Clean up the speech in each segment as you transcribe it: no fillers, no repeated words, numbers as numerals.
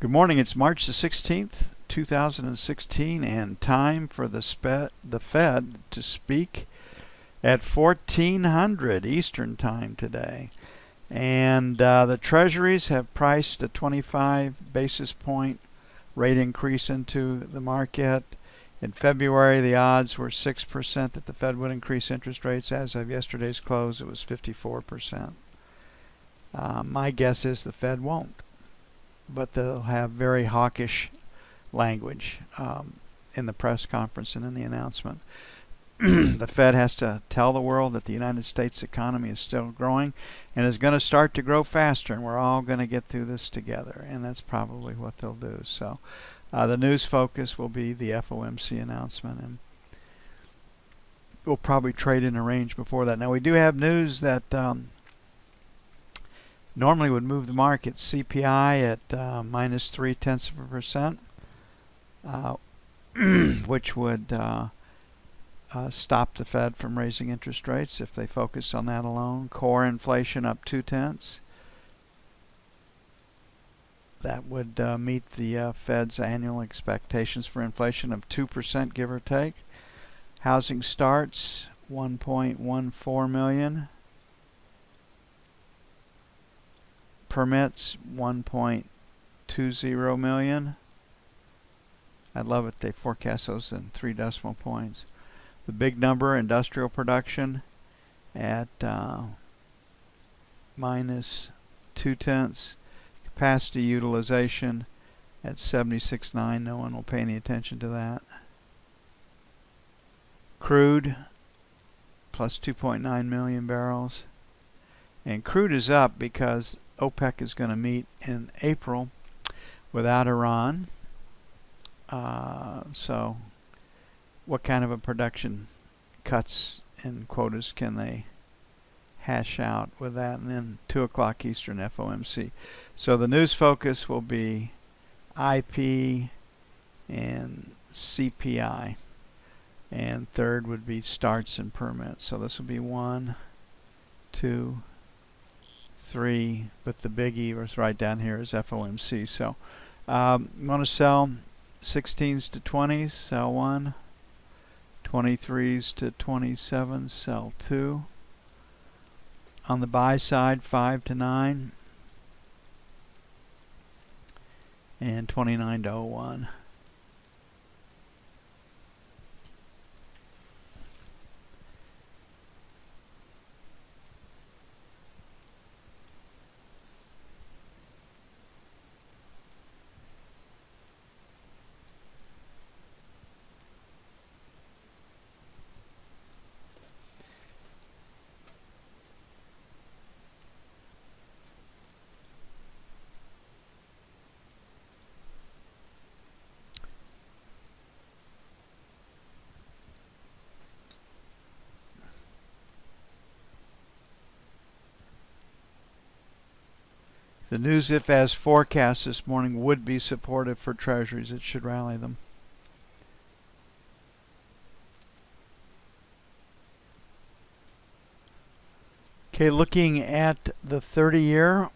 Good morning. It's March the 16th, 2016, and time for the Fed to speak at 1400 Eastern Time today. And the Treasuries have priced a 25 basis point rate increase into the market. In February, the odds were 6% that the Fed would increase interest rates. As of yesterday's close, it was 54%. My guess is the Fed won't, but they'll have very hawkish language in the press conference and in the announcement. The Fed has to tell the world that the United States economy is still growing and is going to start to grow faster, and we're all going to get through this together, and that's probably what they'll do. So the news focus will be the FOMC announcement, and we'll probably trade in a range before that. Now, we do have news that normally would move the market. CPI at minus 0.3%, which would stop the Fed from raising interest rates if they focus on that alone. Core inflation up 0.2. That would meet the Fed's annual expectations for inflation of 2%, give or take. Housing starts 1.14 million. Permits 1.20 million. I love it. They forecast those in 3 decimal points. The big number, industrial production at minus 0.2. Capacity utilization at 76.9. No one will pay any attention to that. Crude plus 2.9 million barrels. And crude is up because OPEC is going to meet in April without Iran. So what kind of a production cuts and quotas can they hash out with that? And then 2 o'clock Eastern FOMC. So the news focus will be IP and CPI. And third would be starts and permits. So this will be 1, 2, 3, but the biggie was right down here is FOMC. So you want to sell 16s to 20s, sell 1. 23s to 27, sell 2. On the buy side, 5 to 9. And 29 to 01. The news, if as forecast this morning, would be supportive for Treasuries. It should rally them. Okay, looking at the 30-year,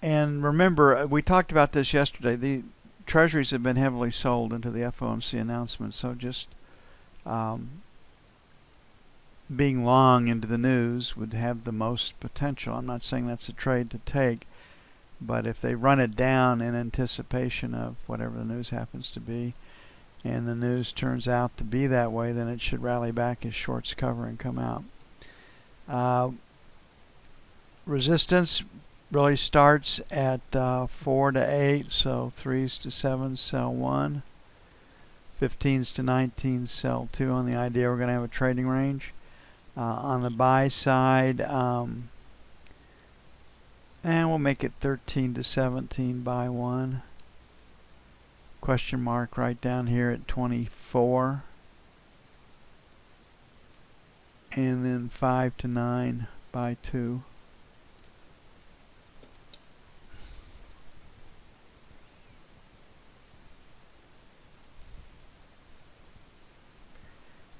and remember, we talked about this yesterday. The Treasuries have been heavily sold into the FOMC announcement, so just being long into the news would have the most potential. I'm not saying that's a trade to take. But if they run it down in anticipation of whatever the news happens to be, and the news turns out to be that way, then it should rally back as shorts cover and come out. Resistance really starts at 4 to 8, so 3s to 7, sell 1. 15s to 19, sell 2 on the idea we're going to have a trading range. On the buy side, and we'll make it 13 to 17, buy 1. Question mark right down here at 24. And then 5 to 9, buy 2.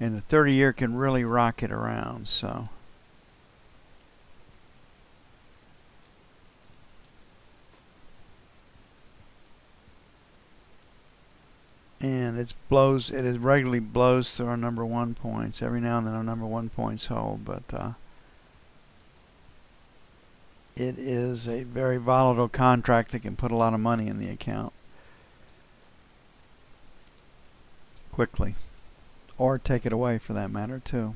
And the 30-year can really rock it around, so. and it regularly blows through our number 1 points. Every now and then our number 1 points hold, but it is a very volatile contract that can put a lot of money in the account quickly, or take it away for that matter too.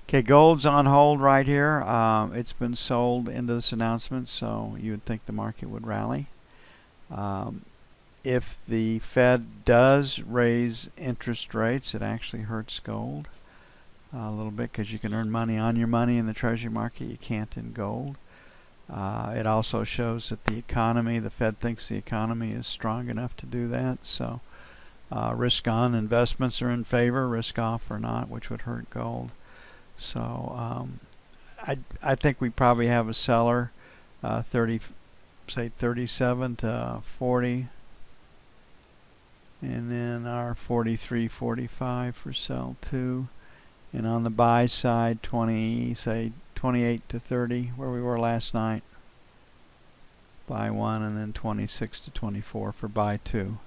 Okay, gold's on hold right here. It's been sold into this announcement, so you would think the market would rally. If the Fed does raise interest rates, it actually hurts gold a little bit, because you can earn money on your money in the treasury market. You can't in gold. It also shows that the Fed thinks the economy is strong enough to do that. So risk on investments are in favor, risk off or not, which would hurt gold. So I think we probably have a seller, 37 to 40, and then our 43, 45 for sell 2. And on the buy side, say 28 to 30, where we were last night, buy 1, and then 26 to 24 for buy 2.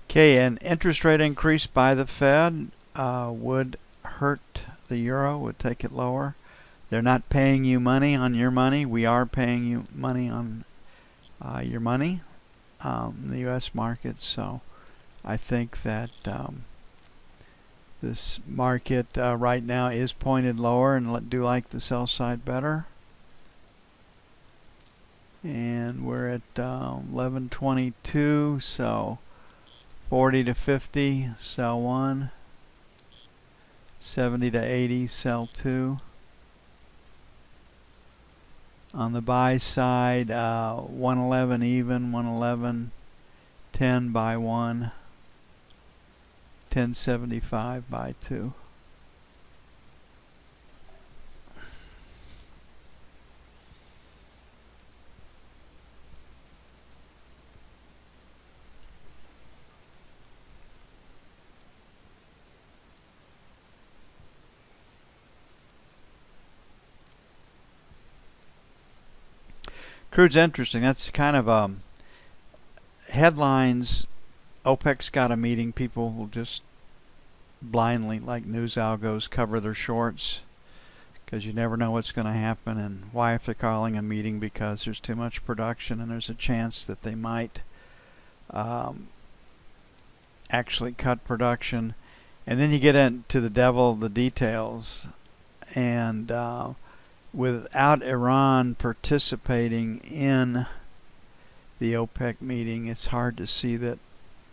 Okay, an interest rate increase by the Fed would hurt the euro, would take it lower. They're not paying you money on your money. We are paying you money on your money in the U.S. market. So I think that this market right now is pointed lower, and do like the sell side better. And we're at 1122, so 40 to 50, sell 1. 70 to 80, sell 2. On the buy side, 111 even, 111, 10 buy 1, 1075 buy 2. Crude's interesting. That's kind of headlines. OPEC's got a meeting. People will just blindly, like news algos, cover their shorts, because you never know what's going to happen. And why, if they're calling a meeting? Because there's too much production, and there's a chance that they might actually cut production. And then you get into the devil of the details, and without Iran participating in the OPEC meeting, it's hard to see that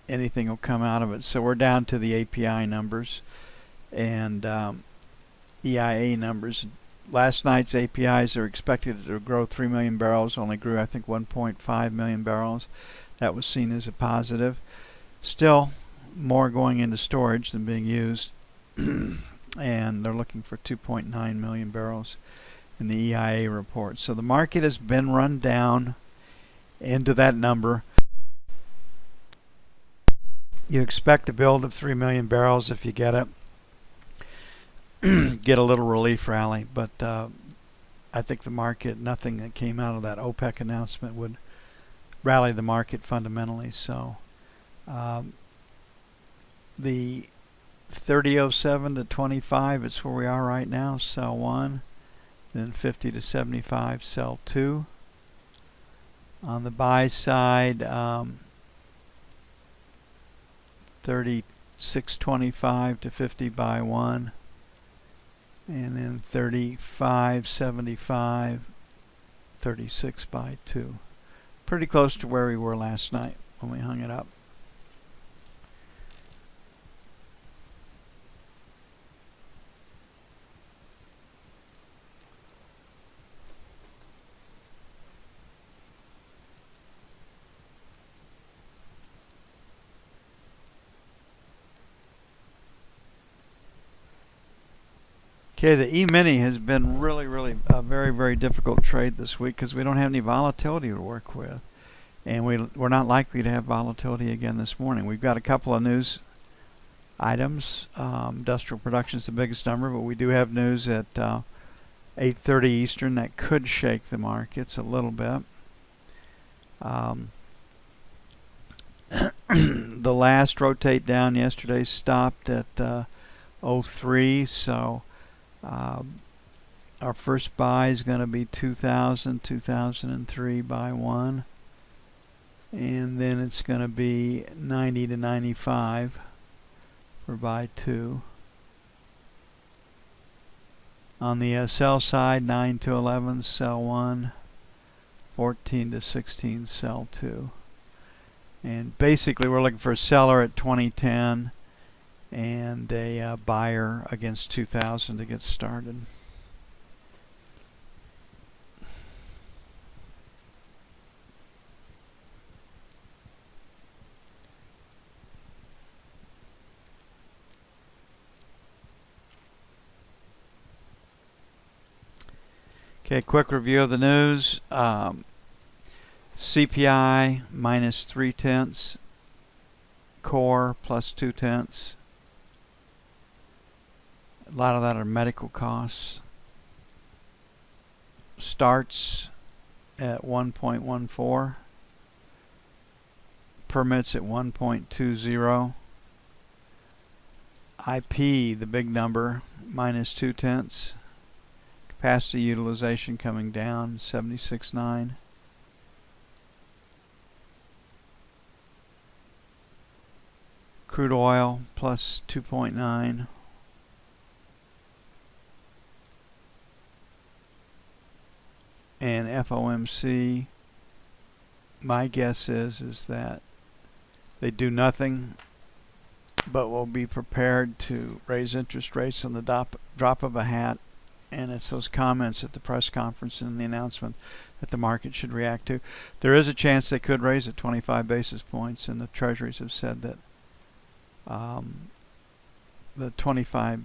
anything will come out of it. So we're down to the API numbers and EIA numbers. Last night's APIs are expected to grow 3 million barrels, only grew I think 1.5 million barrels. That was seen as a positive. Still more going into storage than being used, and they're looking for 2.9 million barrels in the EIA report. So the market has been run down into that number. You expect a build of 3 million barrels if you get it. Get a little relief rally, but I think the market, nothing that came out of that OPEC announcement would rally the market fundamentally. So the 30.07 to 25, it's where we are right now. Sell 1. Then 50 to 75, sell 2. On the buy side, 36.25 to 50, buy 1. And then 35.75, 36, buy 2. Pretty close to where we were last night when we hung it up. Okay, the E-mini has been really a very difficult trade this week because we don't have any volatility to work with. And we're not likely to have volatility again this morning. We've got a couple of news items. Industrial production is the biggest number, but we do have news at 8:30 Eastern that could shake the markets a little bit. The last rotate down yesterday stopped at 03, so our first buy is going to be 2003 buy one, and then it's going to be 90 to 95 for buy two. On the sell side, 9 to 11 sell one, 14 to 16 sell two. And basically we're looking for a seller at 2010 and a buyer against 2000 to get started. Okay, quick review of the news. CPI minus 0.3, core plus 0.2. A lot of that are medical costs. Starts at 1.14. Permits at 1.20. IP, the big number, minus 0.2. Capacity utilization coming down, 76.9. Crude oil plus 2.9. And FOMC, my guess is that they do nothing but will be prepared to raise interest rates on the drop of a hat. And it's those comments at the press conference and the announcement that the market should react to. There is a chance they could raise it 25 basis points, and the treasuries have said that the 25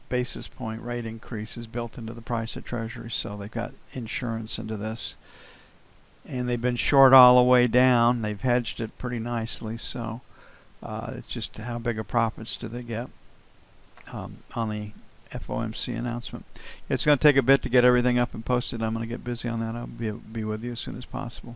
basis point rate increase is built into the price of treasuries, so they've got insurance into this. And they've been short all the way down. They've hedged it pretty nicely, so it's just how big of profits do they get on the FOMC announcement. It's going to take a bit to get everything up and posted. I'm going to get busy on that. I'll be with you as soon as possible.